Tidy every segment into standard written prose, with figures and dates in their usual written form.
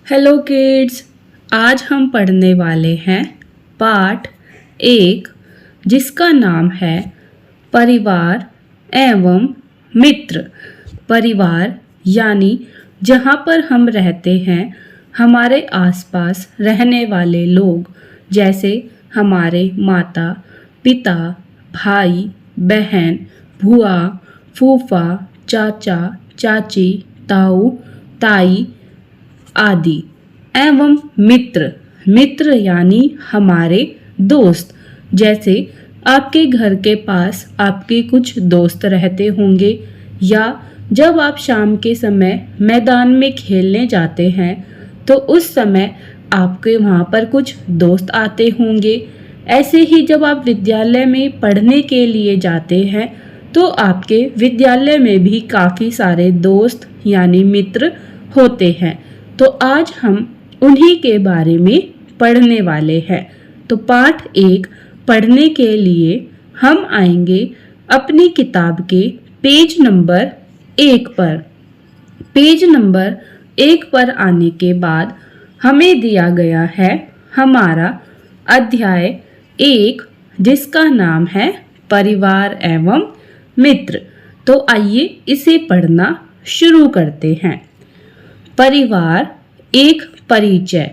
Hello kids, आज हम पढ़ने वाले हैं पाठ 1 जिसका नाम है परिवार एवं मित्र। परिवार यानी जहाँ पर हम रहते हैं, हमारे आसपास रहने वाले लोग, जैसे हमारे माता पिता, भाई बहन, बुआ, फूफा, चाचा चाची, ताऊ ताई आदि। एवं मित्र, मित्र यानी हमारे दोस्त। जैसे आपके घर के पास आपके कुछ दोस्त रहते होंगे, या जब आप शाम के समय मैदान में खेलने जाते हैं तो उस समय आपके वहाँ पर कुछ दोस्त आते होंगे। ऐसे ही जब आप विद्यालय में पढ़ने के लिए जाते हैं तो आपके विद्यालय में भी काफ़ी सारे दोस्त यानी मित्र होते हैं। तो आज हम उन्हीं के बारे में पढ़ने वाले हैं। तो पाठ 1 पढ़ने के लिए हम आएंगे अपनी किताब के पेज नंबर 1 पर। पेज नंबर 1 पर आने के बाद हमें दिया गया है हमारा अध्याय 1 जिसका नाम है परिवार एवं मित्र। तो आइए इसे पढ़ना शुरू करते हैं। परिवार एक परिचय,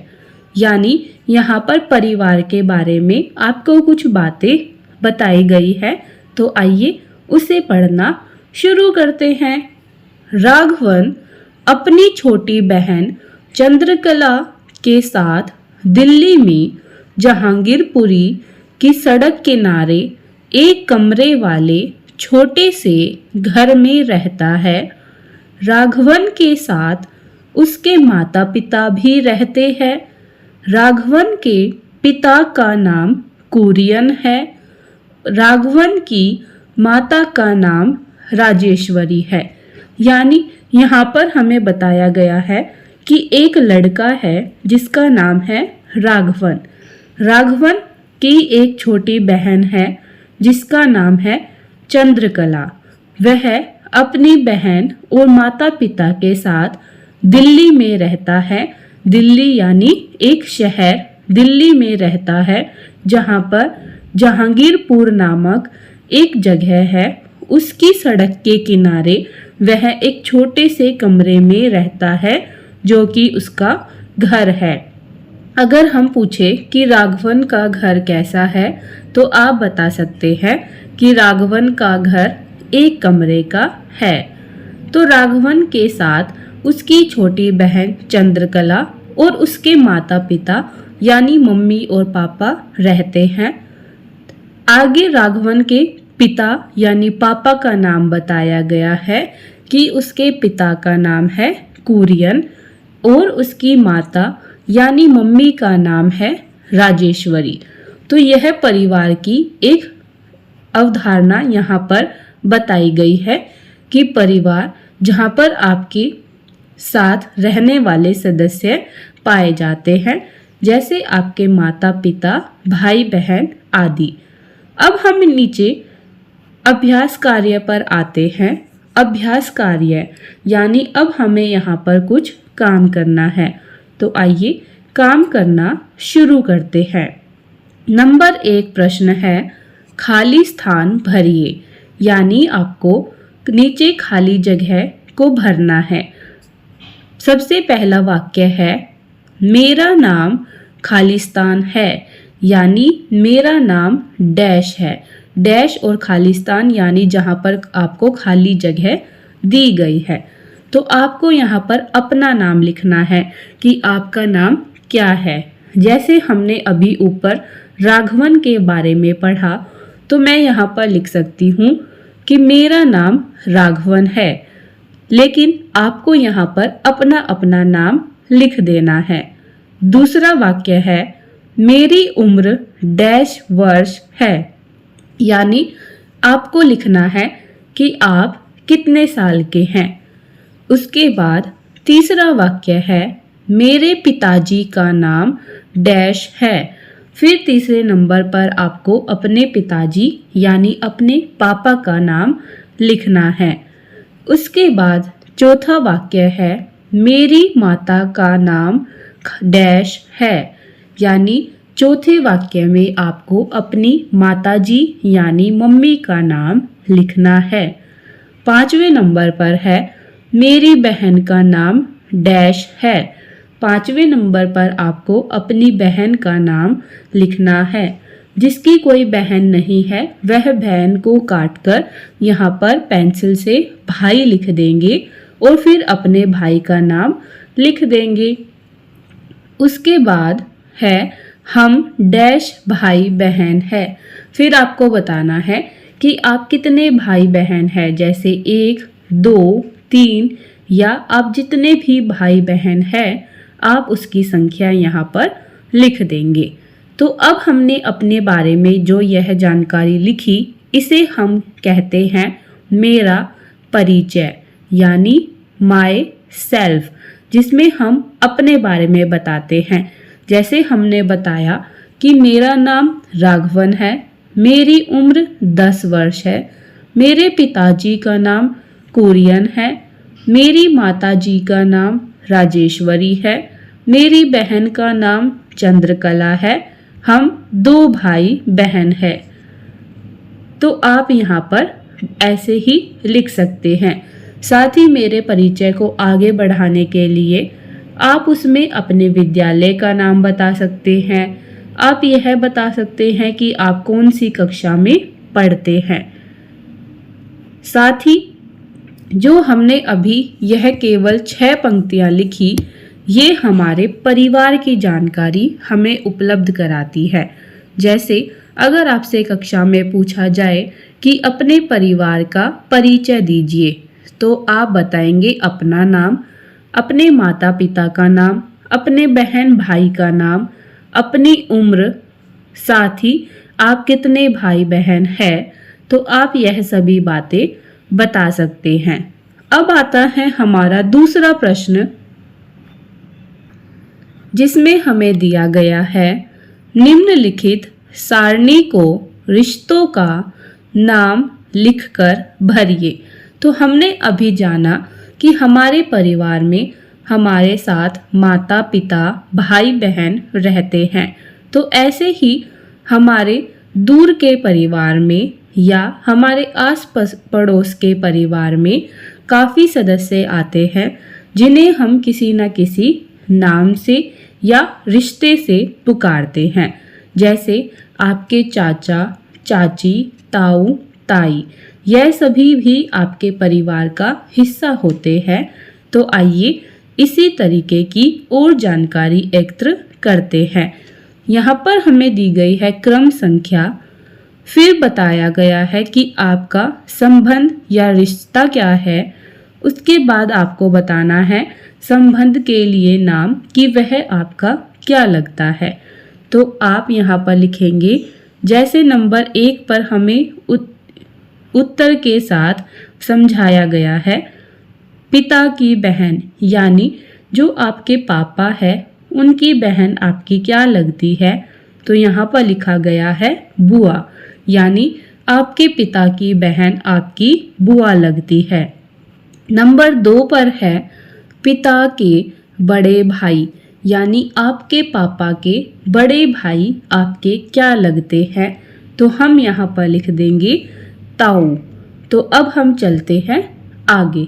यानी यहाँ पर परिवार के बारे में आपको कुछ बातें बताई गई है। तो आइए उसे पढ़ना शुरू करते हैं। राघवन अपनी छोटी बहन चंद्रकला के साथ दिल्ली में जहांगीरपुरी की सड़क किनारे एक कमरे वाले छोटे से घर में रहता है। राघवन के साथ उसके माता पिता भी रहते हैं। राघवन के पिता का नाम कुरियन है। राघवन की माता का नाम राजेश्वरी है। यानी यहाँ पर हमें बताया गया है कि एक लड़का है जिसका नाम है राघवन। राघवन की एक छोटी बहन है जिसका नाम है चंद्रकला। वह अपनी बहन और माता पिता के साथ दिल्ली में रहता है। दिल्ली यानी एक शहर दिल्ली में रहता है, जहाँ पर जहांगीरपुर नामक एक जगह है। उसकी सड़क के किनारे वह एक छोटे से कमरे में रहता है जो कि उसका घर है। अगर हम पूछे कि राघवन का घर कैसा है तो आप बता सकते हैं कि राघवन का घर एक कमरे का है। तो राघवन के साथ उसकी छोटी बहन चंद्रकला और उसके माता पिता यानी मम्मी और पापा रहते हैं। आगे राघवन के पिता यानी पापा का नाम बताया गया है कि उसके पिता का नाम है कुरियन और उसकी माता यानी मम्मी का नाम है राजेश्वरी। तो यह परिवार की एक अवधारणा यहाँ पर बताई गई है कि परिवार जहाँ पर आपके साथ रहने वाले सदस्य पाए जाते हैं, जैसे आपके माता पिता, भाई बहन आदि। अब हम नीचे अभ्यास कार्य पर आते हैं। अभ्यास कार्य यानी अब हमें यहाँ पर कुछ काम करना है। तो आइए काम करना शुरू करते हैं। नंबर 1 प्रश्न है, खाली स्थान भरिए। यानी आपको नीचे खाली जगह को भरना है। सबसे पहला वाक्य है, मेरा नाम खालिस्तान है। यानी मेरा नाम डैश है। डैश और खालिस्तान यानी जहाँ पर आपको खाली जगह दी गई है। तो आपको यहाँ पर अपना नाम लिखना है कि आपका नाम क्या है। जैसे हमने अभी ऊपर राघवन के बारे में पढ़ा, तो मैं यहाँ पर लिख सकती हूँ कि मेरा नाम राघवन है, लेकिन आपको यहाँ पर अपना अपना नाम लिख देना है। दूसरा वाक्य है, मेरी उम्र डैश वर्ष है। यानी आपको लिखना है कि आप कितने साल के हैं। उसके बाद तीसरा वाक्य है, मेरे पिताजी का नाम डैश है। फिर तीसरे नंबर पर आपको अपने पिताजी यानी अपने पापा का नाम लिखना है। उसके बाद चौथा वाक्य है, मेरी माता का नाम डैश है। यानी चौथे वाक्य में आपको अपनी माताजी यानी मम्मी का नाम लिखना है। 5वें नंबर पर है मेरी बहन का नाम डैश है। 5वें नंबर पर आपको अपनी बहन का नाम लिखना है। जिसकी कोई बहन नहीं है वह बहन को काटकर यहाँ पर पेंसिल से भाई लिख देंगे और फिर अपने भाई का नाम लिख देंगे। उसके बाद है हम डैश भाई बहन है। फिर आपको बताना है कि आप कितने भाई बहन हैं, जैसे 1, 2, 3 या आप जितने भी भाई बहन हैं आप उसकी संख्या यहाँ पर लिख देंगे। तो अब हमने अपने बारे में जो यह जानकारी लिखी इसे हम कहते हैं मेरा परिचय यानी माय सेल्फ, जिसमें हम अपने बारे में बताते हैं। जैसे हमने बताया कि मेरा नाम राघवन है, मेरी उम्र 10 वर्ष है, मेरे पिताजी का नाम कुरियन है, मेरी माताजी का नाम राजेश्वरी है, मेरी बहन का नाम चंद्रकला है, हम 2 भाई बहन हैं। तो आप यहाँ पर ऐसे ही लिख सकते हैं। साथ ही मेरे परिचय को आगे बढ़ाने के लिए आप उसमें अपने विद्यालय का नाम बता सकते हैं। आप यह बता सकते हैं कि आप कौन सी कक्षा में पढ़ते हैं। साथ ही जो हमने अभी यह केवल 6 पंक्तियां लिखी, ये हमारे परिवार की जानकारी हमें उपलब्ध कराती है। जैसे अगर आपसे कक्षा में पूछा जाए कि अपने परिवार का परिचय दीजिए, तो आप बताएंगे अपना नाम, अपने माता पिता का नाम, अपने बहन भाई का नाम, अपनी उम्र, साथ ही आप कितने भाई बहन हैं, तो आप यह सभी बातें बता सकते हैं। अब आता है हमारा दूसरा प्रश्न, जिसमें हमें दिया गया है निम्नलिखित सारणी को रिश्तों का नाम लिखकर भरिए। तो हमने अभी जाना कि हमारे परिवार में हमारे साथ माता पिता भाई बहन रहते हैं। तो ऐसे ही हमारे दूर के परिवार में या हमारे आस पड़ोस के परिवार में काफ़ी सदस्य आते हैं जिन्हें हम किसी न किसी नाम से या रिश्ते से पुकारते हैं। जैसे आपके चाचा चाची, ताऊ ताई, यह सभी भी आपके परिवार का हिस्सा होते हैं। तो आइए इसी तरीके की और जानकारी एकत्र करते हैं। यहाँ पर हमें दी गई है क्रम संख्या, फिर बताया गया है कि आपका संबंध या रिश्ता क्या है। उसके बाद आपको बताना है संबंध के लिए नाम कि वह आपका क्या लगता है। तो आप यहाँ पर लिखेंगे, जैसे नंबर 1 पर हमें उत्तर के साथ समझाया गया है, पिता की बहन यानी जो आपके पापा है उनकी बहन आपकी क्या लगती है। तो यहाँ पर लिखा गया है बुआ, यानी आपके पिता की बहन आपकी बुआ लगती है। नंबर 2 पर है पिता के बड़े भाई, यानी आपके पापा के बड़े भाई आपके क्या लगते हैं। तो हम यहाँ पर लिख देंगे ताऊ। तो अब हम चलते हैं आगे।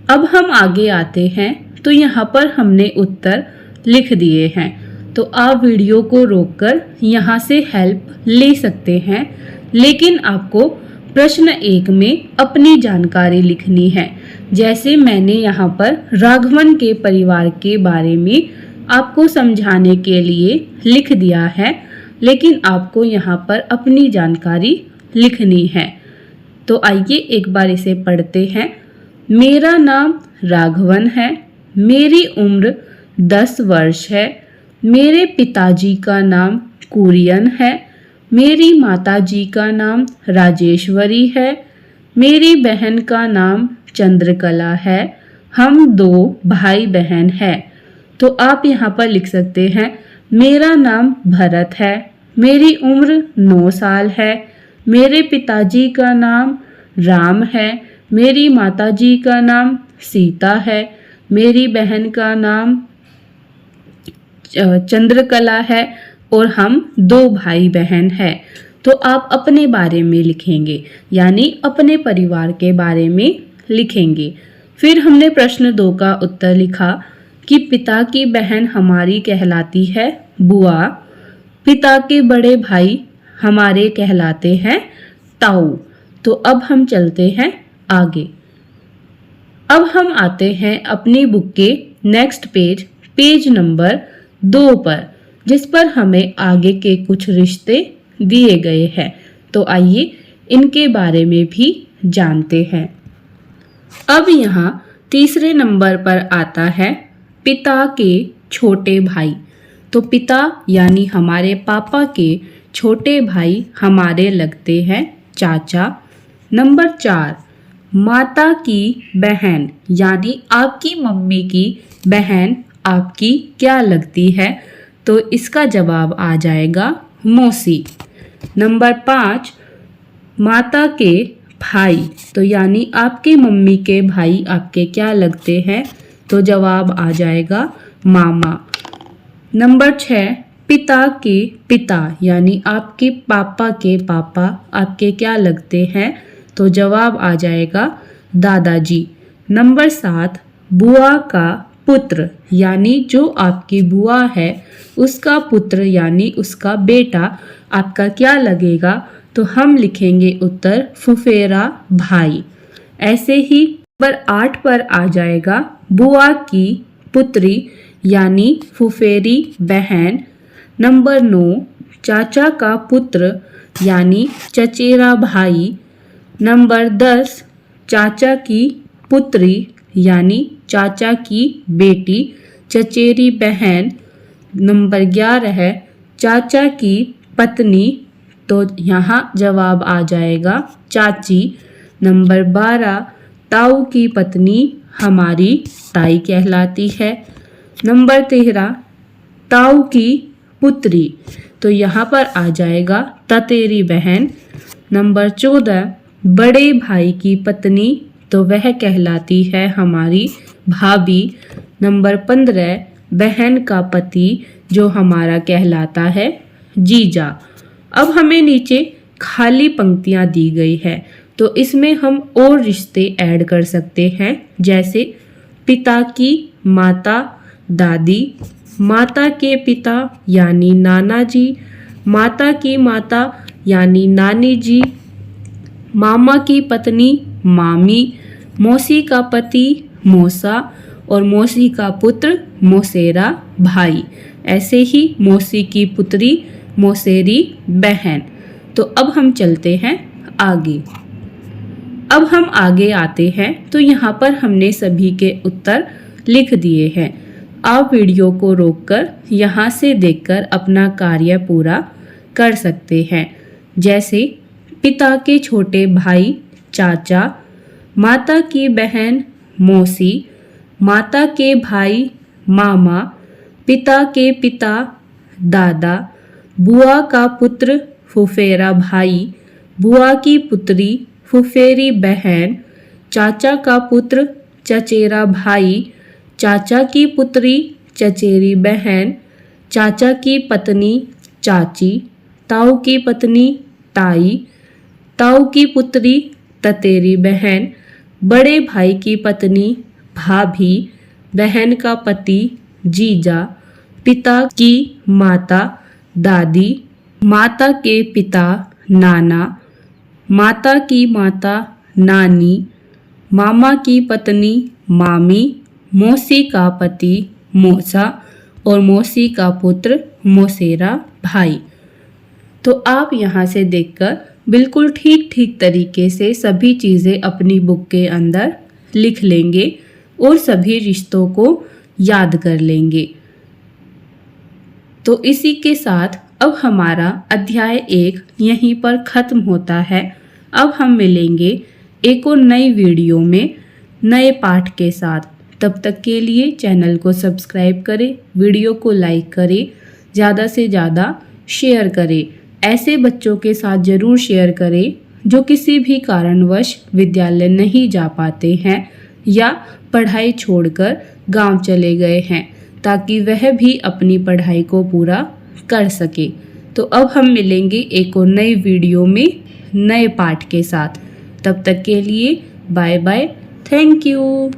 अब हम आगे आते हैं तो यहाँ पर हमने उत्तर लिख दिए हैं। तो आप वीडियो को रोककर यहाँ से हेल्प ले सकते हैं, लेकिन आपको प्रश्न 1 में अपनी जानकारी लिखनी है। जैसे मैंने यहाँ पर राघवन के परिवार के बारे में आपको समझाने के लिए लिख दिया है, लेकिन आपको यहाँ पर अपनी जानकारी लिखनी है। तो आइए एक बार इसे पढ़ते हैं। मेरा नाम राघवन है, मेरी उम्र 10 वर्ष है, मेरे पिताजी का नाम कुरियन है, मेरी माताजी का नाम राजेश्वरी है, मेरी बहन का नाम चंद्रकला है, हम 2 भाई बहन हैं। तो आप यहाँ पर लिख सकते हैं, मेरा नाम भरत है, मेरी उम्र 9 साल है, मेरे पिताजी का नाम राम है, मेरी माताजी का नाम सीता है, मेरी बहन का नाम चंद्रकला है और हम 2 भाई बहन हैं। तो आप अपने बारे में लिखेंगे, यानी अपने परिवार के बारे में लिखेंगे। फिर हमने प्रश्न 2 का उत्तर लिखा कि पिता की बहन हमारी कहलाती है बुआ, पिता के बड़े भाई हमारे कहलाते हैं ताऊ। तो अब हम चलते हैं आगे। अब हम आते हैं अपनी बुक के नेक्स्ट पेज, पेज नंबर 2 पर, जिस पर हमें आगे के कुछ रिश्ते दिए गए हैं। तो आइए इनके बारे में भी जानते हैं। अब यहाँ तीसरे नंबर पर आता है पिता के छोटे भाई। तो पिता यानी हमारे पापा के छोटे भाई हमारे लगते हैं चाचा। नंबर 4, माता की बहन यानी आपकी मम्मी की बहन आपकी क्या लगती है? तो इसका जवाब आ जाएगा मौसी। नंबर 5, माता के भाई, तो यानी आपके मम्मी के भाई आपके क्या लगते हैं? तो जवाब आ जाएगा मामा। नंबर 6, पिता के पिता यानी आपके पापा के पापा आपके क्या लगते हैं? तो जवाब आ जाएगा दादाजी। नंबर 7, बुआ का पुत्र यानी जो आपकी बुआ है उसका पुत्र यानी उसका बेटा आपका क्या लगेगा? तो हम लिखेंगे उत्तर फुफेरा भाई। ऐसे ही नंबर 8 पर आ जाएगा बुआ की पुत्री यानी फुफेरी बहन। नंबर 9, चाचा का पुत्र यानी चचेरा भाई। नंबर 10, चाचा की पुत्री यानी चाचा की बेटी चचेरी बहन। नंबर 11 है चाचा की पत्नी, तो यहाँ जवाब आ जाएगा चाची। नंबर 12, ताऊ की पत्नी हमारी ताई कहलाती है। नंबर 13, ताऊ की पुत्री, तो यहाँ पर आ जाएगा ततेरी बहन। नंबर 14, बड़े भाई की पत्नी, तो वह कहलाती है हमारी भाभी। नंबर 15, बहन का पति जो हमारा कहलाता है जीजा। अब हमें नीचे खाली पंक्तियाँ दी गई है, तो इसमें हम और रिश्ते ऐड कर सकते हैं, जैसे पिता की माता दादी, माता के पिता यानी नाना जी, माता की माता यानी नानी जी, मामा की पत्नी मामी, मौसी का पति मौसा और मौसी का पुत्र मौसेरा भाई। ऐसे ही मौसी की पुत्री मौसेरी बहन। तो अब हम चलते हैं आगे। अब हम आगे आते हैं, तो यहाँ पर हमने सभी के उत्तर लिख दिए हैं। आप वीडियो को रोककर यहाँ से देखकर अपना कार्य पूरा कर सकते हैं। जैसे पिता के छोटे भाई चाचा, माता की बहन मौसी, माता के भाई मामा, पिता के पिता दादा, बुआ का पुत्र फुफेरा भाई, बुआ की पुत्री फुफेरी बहन, चाचा का पुत्र चचेरा भाई, चाचा की पुत्री चचेरी बहन, चाचा की पत्नी चाची, ताऊ की पत्नी ताई, ताऊ की पुत्री ततेरी बहन, बड़े भाई की पत्नी भाभी, बहन का पति जीजा, पिता की माता दादी, माता के पिता नाना, माता की माता नानी, मामा की पत्नी मामी, मौसी का पति मौसा और मौसी का पुत्र मौसेरा भाई। तो आप यहाँ से देखकर बिल्कुल ठीक ठीक तरीके से सभी चीज़ें अपनी बुक के अंदर लिख लेंगे और सभी रिश्तों को याद कर लेंगे। तो इसी के साथ अब हमारा अध्याय 1 यहीं पर ख़त्म होता है। अब हम मिलेंगे एक और नई वीडियो में नए पाठ के साथ। तब तक के लिए चैनल को सब्सक्राइब करें, वीडियो को लाइक करें, ज़्यादा से ज़्यादा शेयर करें। ऐसे बच्चों के साथ ज़रूर शेयर करें जो किसी भी कारणवश विद्यालय नहीं जा पाते हैं या पढ़ाई छोड़कर गांव चले गए हैं ताकि वह भी अपनी पढ़ाई को पूरा कर सके। तो अब हम मिलेंगे एक और नई वीडियो में नए पाठ के साथ। तब तक के लिए बाय बाय, थैंक यू।